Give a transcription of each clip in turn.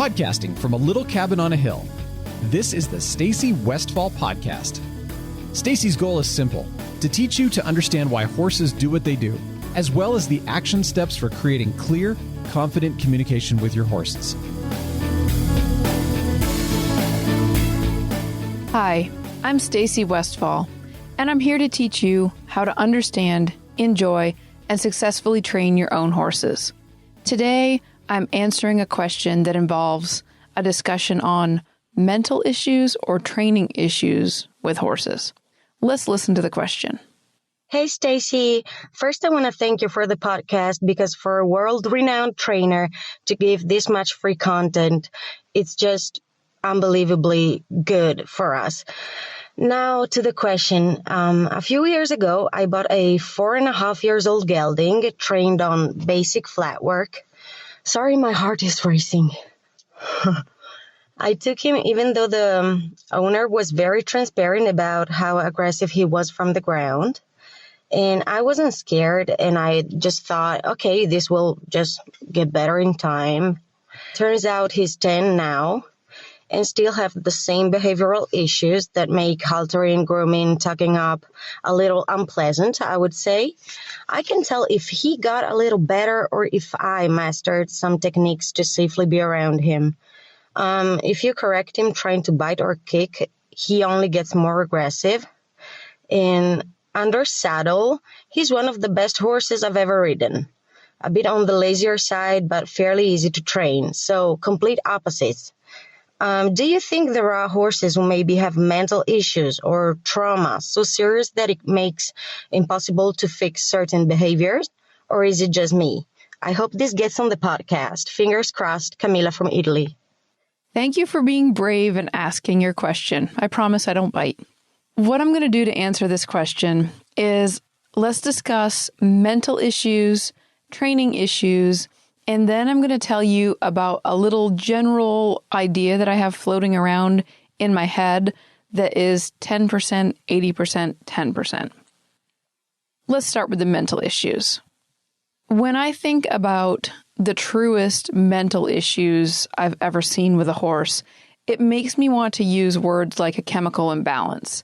podcasting from a little cabin on a hill. This is the Stacy Westfall podcast. Stacy's goal is simple: to teach you to understand why horses do what they do, as well as the action steps for creating clear, confident communication with your horses. Hi, I'm Stacy Westfall, and I'm here to teach you how to understand, enjoy, and successfully train your own horses. Today, I'm answering a question that involves a discussion on mental issues or training issues with horses. Let's listen to the question. Hey, Stacy. First, I want to thank you for the podcast because for a world-renowned trainer to give this much free content, it's just unbelievably good for us. Now to the question. A few years ago, I bought a 4.5-year-old gelding trained on basic flat work. Sorry, my heart is racing. I took him even though the owner was very transparent about how aggressive he was from the ground. And I wasn't scared, and I just thought, okay, this will just get better in time. Turns out he's 10 now and still have the same behavioral issues that make haltering, grooming, tucking up a little unpleasant, I would say. I can tell if he got a little better or if I mastered some techniques to safely be around him. If you correct him trying to bite or kick, he only gets more aggressive. And under saddle, he's one of the best horses I've ever ridden. A bit on the lazier side, but fairly easy to train. So complete opposites. Do you think there are horses who maybe have mental issues or trauma so serious that it makes impossible to fix certain behaviors? Or is it just me? I hope this gets on the podcast. Fingers crossed, Camila from Italy. Thank you for being brave and asking your question. I promise I don't bite. What I'm going to do to answer this question is let's discuss mental issues, training issues, and then I'm going to tell you about a little general idea that I have floating around in my head that is 10%, 80%, 10%. Let's start with the mental issues. When I think about the truest mental issues I've ever seen with a horse, it makes me want to use words like a chemical imbalance.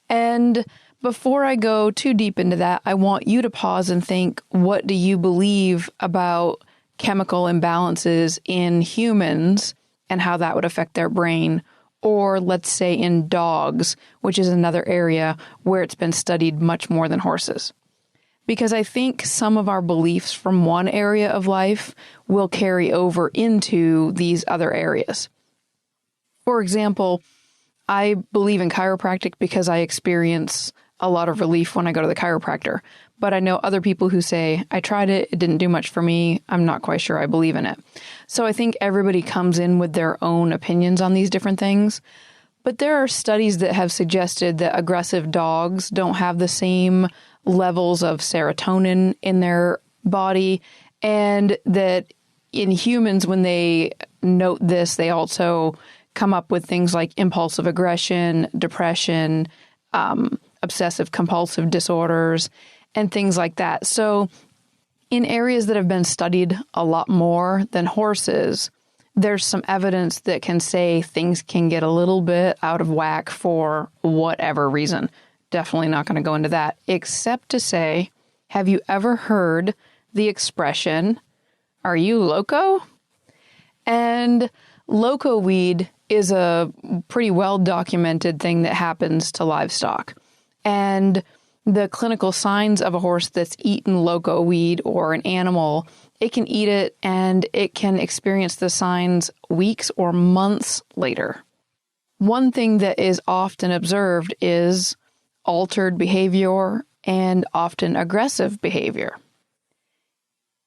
And before I go too deep into that, I want you to pause and think, what do you believe about chemical imbalances in humans and how that would affect their brain? Or let's say in dogs, which is another area where it's been studied much more than horses. Because I think some of our beliefs from one area of life will carry over into these other areas. For example, I believe in chiropractic because I experience a lot of relief when I go to the chiropractor. But I know other people who say, I tried it, it didn't do much for me, I'm not quite sure I believe in it. So I think everybody comes in with their own opinions on these different things. But there are studies that have suggested that aggressive dogs don't have the same levels of serotonin in their body, and that in humans, when they note this, they also come up with things like impulsive aggression, depression, obsessive compulsive disorders, and things like that. So in areas that have been studied a lot more than horses, there's some evidence that can say things can get a little bit out of whack for whatever reason. Definitely not going to go into that, except to say, have you ever heard the expression, are you loco? And locoweed is a pretty well-documented thing that happens to livestock. And the clinical signs of a horse that's eaten locoweed or an animal, it can eat it and it can experience the signs weeks or months later. One thing that is often observed is altered behavior and often aggressive behavior.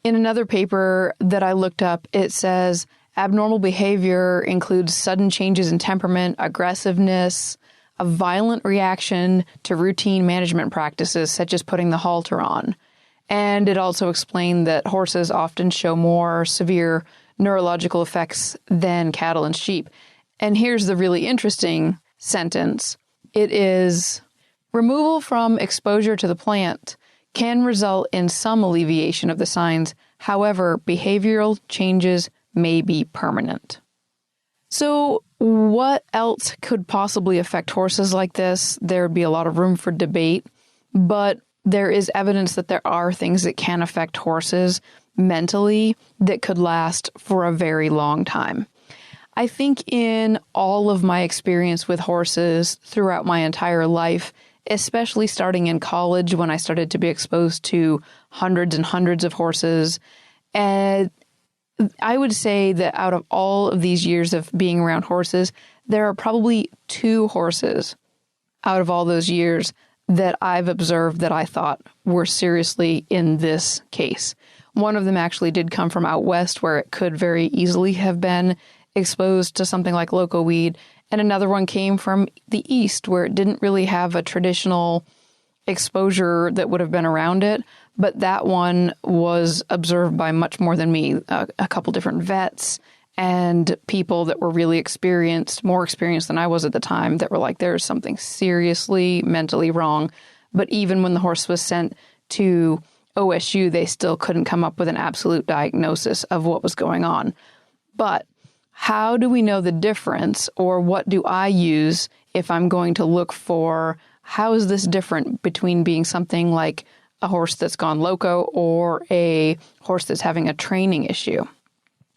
In another paper that I looked up, it says abnormal behavior includes sudden changes in temperament, aggressiveness, a violent reaction to routine management practices, such as putting the halter on. And it also explained that horses often show more severe neurological effects than cattle and sheep. And here's the really interesting sentence. It is, removal from exposure to the plant can result in some alleviation of the signs. However, behavioral changes may be permanent. So what else could possibly affect horses like this? There would be a lot of room for debate, but there is evidence that there are things that can affect horses mentally that could last for a very long time. I think in all of my experience with horses throughout my entire life, especially starting in college when I started to be exposed to hundreds and hundreds of horses, and I would say that out of all of these years of being around horses, there are probably 2 horses out of all those years that I've observed that I thought were seriously in this case. One of them actually did come from out west where it could very easily have been exposed to something like locoweed, and another one came from the east where it didn't really have a traditional exposure that would have been around it, but that one was observed by much more than me, a couple different vets and people that were really experienced, more experienced than I was at the time, that were like, there's something seriously mentally wrong. But even when the horse was sent to OSU, they still couldn't come up with an absolute diagnosis of what was going on. But how do we know the difference, or what do I use if I'm going to look for how is this different between being something like a horse that's gone loco or a horse that's having a training issue?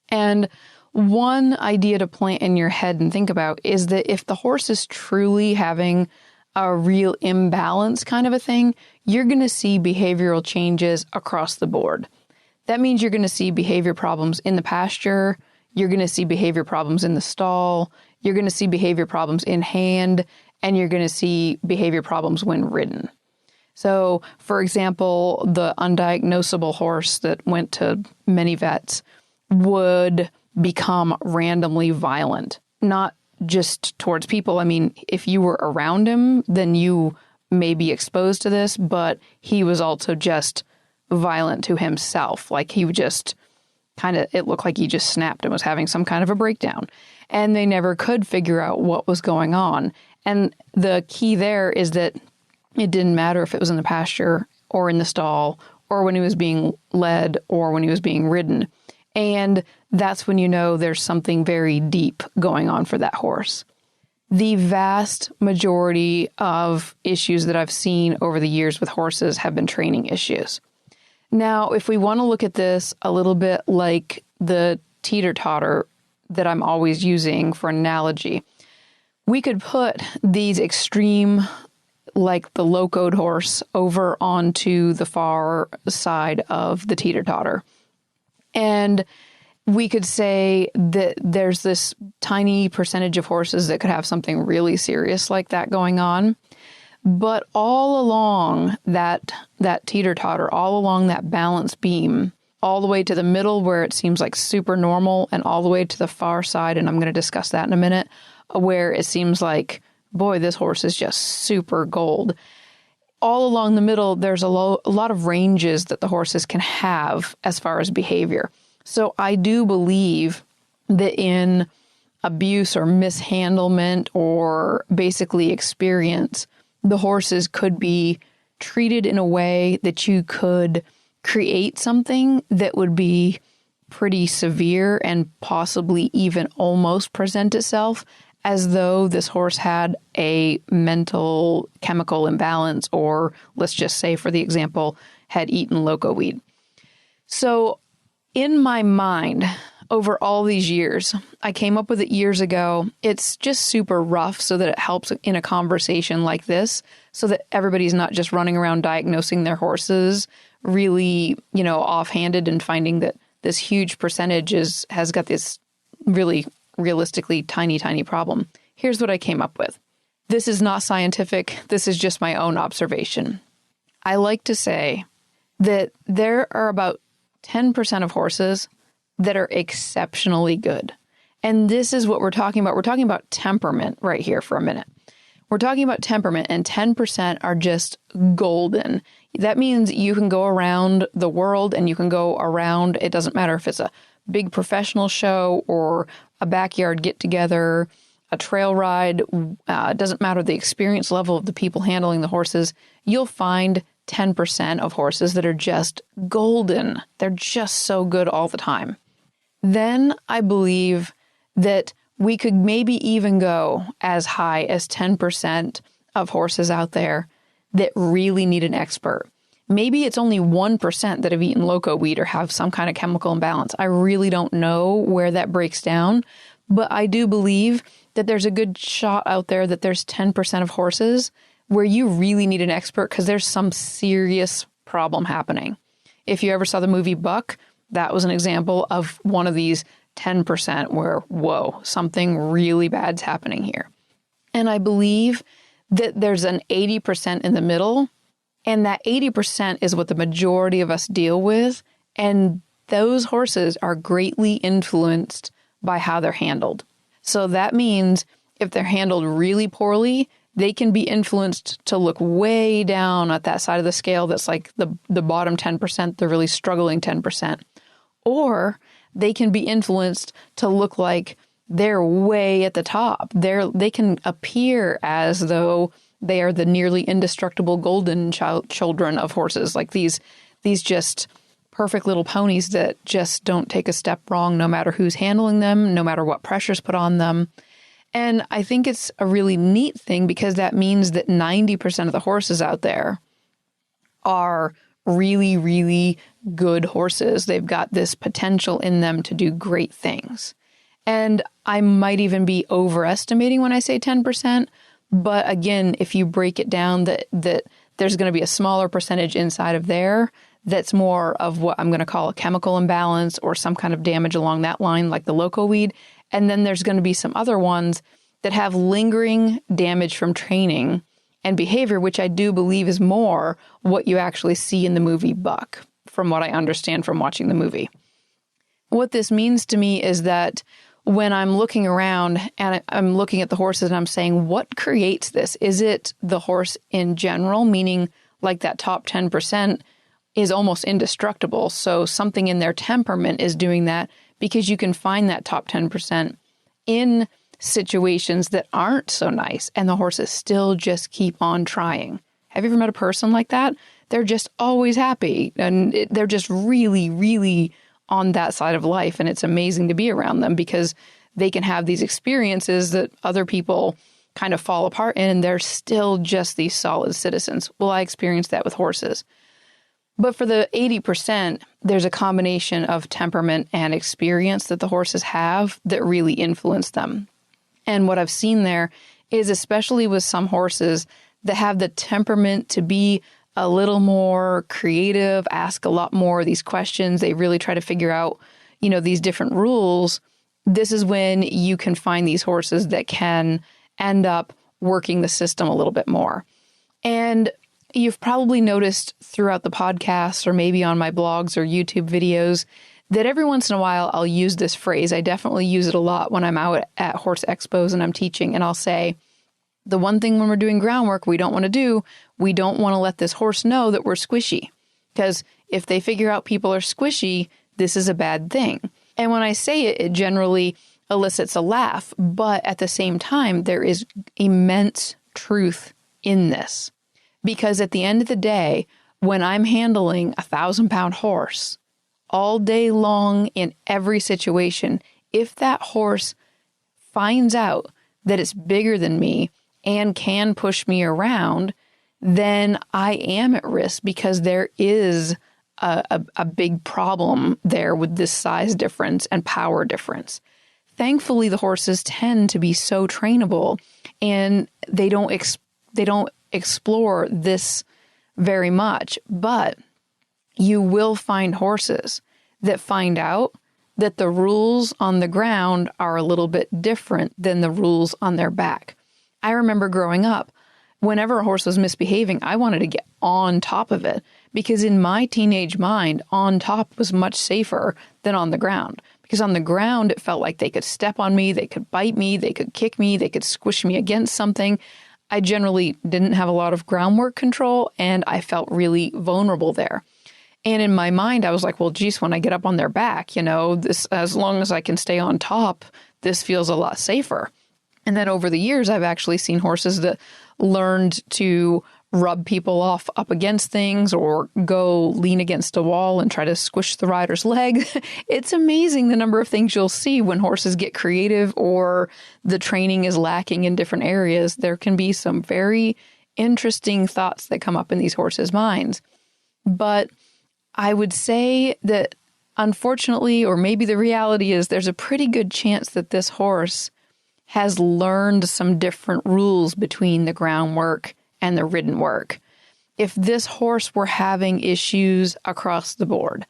And one idea to plant in your head and think about is that if the horse is truly having a real imbalance kind of a thing, you're going to see behavioral changes across the board. That means you're going to see behavior problems in the pasture, you're going to see behavior problems in the stall, you're going to see behavior problems in hand, and you're going to see behavior problems when ridden. So, for example, the undiagnosable horse that went to many vets would become randomly violent, not just towards people. I mean, if you were around him, then you may be exposed to this, but he was also just violent to himself. Like he would just it looked like he just snapped and was having some kind of a breakdown. And they never could figure out what was going on. And the key there is that it didn't matter if it was in the pasture or in the stall or when he was being led or when he was being ridden. And that's when you know there's something very deep going on for that horse. The vast majority of issues that I've seen over the years with horses have been training issues. Now, if we want to look at this a little bit like the teeter-totter that I'm always using for an analogy, we could put these extreme, like the locoed horse, over onto the far side of the teeter-totter. And we could say that there's this tiny percentage of horses that could have something really serious like that going on. But all along that teeter-totter, all along that balance beam, all the way to the middle where it seems like super normal, and all the way to the far side, and I'm going to discuss that in a minute, where it seems like, boy, this horse is just super gold. All along the middle, there's a lot of ranges that the horses can have as far as behavior. So I do believe that in abuse or mishandlement or basically experience, the horses could be treated in a way that you could create something that would be pretty severe and possibly even almost present itself as though this horse had a mental chemical imbalance, or let's just say, for the example, had eaten locoweed. So in my mind, over all these years, I came up with it years ago. It's just super rough so that it helps in a conversation like this, so that everybody's not just running around diagnosing their horses really, offhanded and finding that this huge percentage has got this really realistically tiny problem. Here's what I came up with. This is not scientific. This is just my own observation. I like to say that there are about 10% of horses that are exceptionally good. And this is what we're talking about. We're talking about temperament right here for a minute. We're talking about temperament, and 10% are just golden. That means you can go around the world and you can go around, it doesn't matter if it's a big professional show or a backyard get-together, a trail ride, it doesn't matter the experience level of the people handling the horses, you'll find 10% of horses that are just golden. They're just so good all the time. Then I believe that we could maybe even go as high as 10% of horses out there that really need an expert. Maybe it's only 1% that have eaten locoweed or have some kind of chemical imbalance. I really don't know where that breaks down, but I do believe that there's a good shot out there that there's 10% of horses where you really need an expert because there's some serious problem happening. If you ever saw the movie Buck, that was an example of one of these 10% where, whoa, something really bad's happening here. And I believe that there's an 80% in the middle, and that 80% is what the majority of us deal with. And those horses are greatly influenced by how they're handled. So that means if they're handled really poorly, they can be influenced to look way down at that side of the scale that's like the bottom 10%, the really struggling 10%. Or they can be influenced to look like they're way at the top. They can appear as though they are the nearly indestructible golden children of horses, like these just perfect little ponies that just don't take a step wrong no matter who's handling them, no matter what pressure's put on them. And I think it's a really neat thing because that means that 90% of the horses out there are really, really good horses. They've got this potential in them to do great things. And I might even be overestimating when I say 10%. But again, if you break it down, that there's going to be a smaller percentage inside of there that's more of what I'm going to call a chemical imbalance or some kind of damage along that line, like the locoweed. And then there's going to be some other ones that have lingering damage from training and behavior, which I do believe is more what you actually see in the movie Buck, from what I understand from watching the movie. What this means to me is that when I'm looking around and I'm looking at the horses and I'm saying, what creates this? Is it the horse in general, meaning like that top 10% is almost indestructible? So something in their temperament is doing that, because you can find that top 10% in situations that aren't so nice and the horses still just keep on trying. Have you ever met a person like that? They're just always happy and they're just really, really on that side of life. And it's amazing to be around them because they can have these experiences that other people kind of fall apart in, and they're still just these solid citizens. Well, I experienced that with horses. But for the 80%, there's a combination of temperament and experience that the horses have that really influence them. And what I've seen there is, especially with some horses that have the temperament to be a little more creative, ask a lot more of these questions. They really try to figure out, these different rules. This is when you can find these horses that can end up working the system a little bit more. And you've probably noticed throughout the podcast or maybe on my blogs or YouTube videos that every once in a while I'll use this phrase. I definitely use it a lot when I'm out at horse expos and I'm teaching, and I'll say, the one thing when we're doing groundwork we don't want to do, we don't want to let this horse know that we're squishy. Because if they figure out people are squishy, this is a bad thing. And when I say it, it generally elicits a laugh. But at the same time, there is immense truth in this. Because at the end of the day, when I'm handling a 1,000-pound horse all day long in every situation, if that horse finds out that it's bigger than me and can push me around, then I am at risk because there is a big problem there with this size difference and power difference. Thankfully, the horses tend to be so trainable, and they don't explore this very much. But you will find horses that find out that the rules on the ground are a little bit different than the rules on their back. I remember growing up, whenever a horse was misbehaving, I wanted to get on top of it because in my teenage mind, on top was much safer than on the ground. Because on the ground, it felt like they could step on me, they could bite me, they could kick me, they could squish me against something. I generally didn't have a lot of groundwork control, and I felt really vulnerable there. And in my mind, I was like, well, geez, when I get up on their back, this, as long as I can stay on top, this feels a lot safer. And then over the years, I've actually seen horses that learned to rub people off up against things or go lean against a wall and try to squish the rider's leg. It's amazing the number of things you'll see when horses get creative or the training is lacking in different areas. There can be some very interesting thoughts that come up in these horses' minds. But I would say that unfortunately, or maybe the reality is, there's a pretty good chance that this horse has learned some different rules between the groundwork and the ridden work. If this horse were having issues across the board,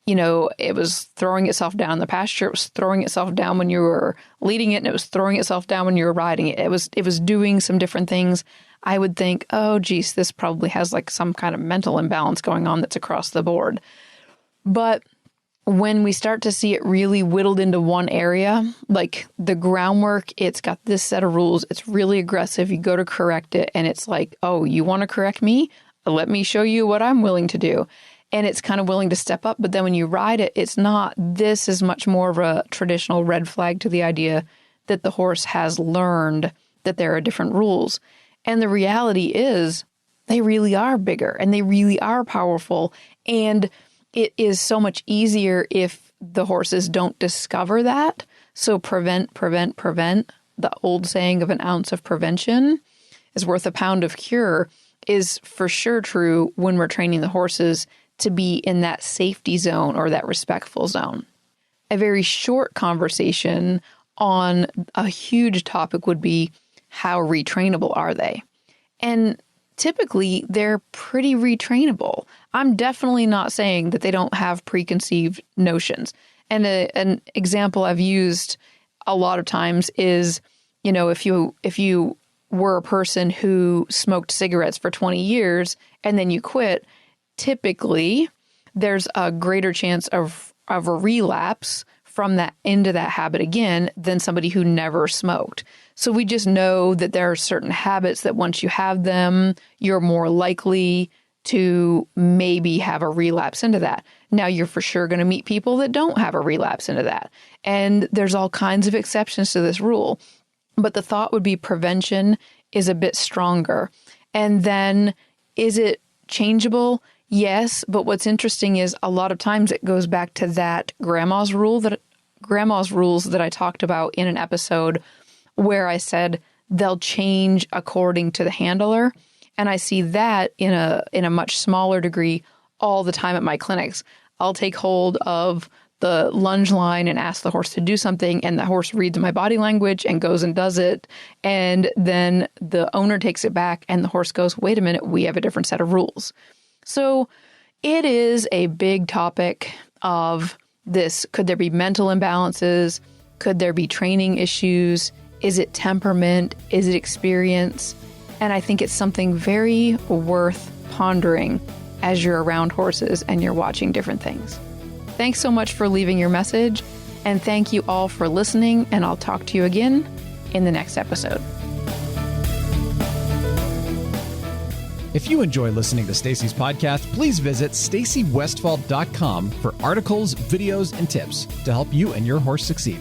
it was throwing itself down in the pasture, it was throwing itself down when you were leading it, and it was throwing itself down when you were riding it. It was doing some different things. I would think, oh, geez, this probably has like some kind of mental imbalance going on that's across the board. But when we start to see it really whittled into one area, like the groundwork, it's got this set of rules. It's really aggressive. You go to correct it and it's like, oh, you want to correct me? Let me show you what I'm willing to do. And it's kind of willing to step up. But then when you ride it, it's not. This is much more of a traditional red flag to the idea that the horse has learned that there are different rules. And the reality is they really are bigger and they really are powerful. And it is so much easier if the horses don't discover that. So prevent. The old saying of an ounce of prevention is worth a pound of cure is for sure true when we're training the horses to be in that safety zone or that respectful zone. A very short conversation on a huge topic would be, how retrainable are they? And typically, they're pretty retrainable. I'm definitely not saying that they don't have preconceived notions. And an example I've used a lot of times is, if you were a person who smoked cigarettes for 20 years and then you quit, typically there's a greater chance of a relapse from that into that habit again than somebody who never smoked. So we just know that there are certain habits that once you have them, you're more likely to maybe have a relapse into that. Now, you're for sure going to meet people that don't have a relapse into that. And there's all kinds of exceptions to this rule. But the thought would be prevention is a bit stronger. And then is it changeable? Yes. But what's interesting is a lot of times it goes back to that grandma's rules that I talked about in an episode where I said they'll change according to the handler. And I see that in a much smaller degree all the time at my clinics. I'll take hold of the lunge line and ask the horse to do something, and the horse reads my body language and goes and does it. And then the owner takes it back and the horse goes, wait a minute, we have a different set of rules. So it is a big topic of this. Could there be mental imbalances? Could there be training issues? Is it temperament? Is it experience? And I think it's something very worth pondering as you're around horses and you're watching different things. Thanks so much for leaving your message, and thank you all for listening, and I'll talk to you again in the next episode. If you enjoy listening to Stacy's podcast, please visit stacywestfall.com for articles, videos, and tips to help you and your horse succeed.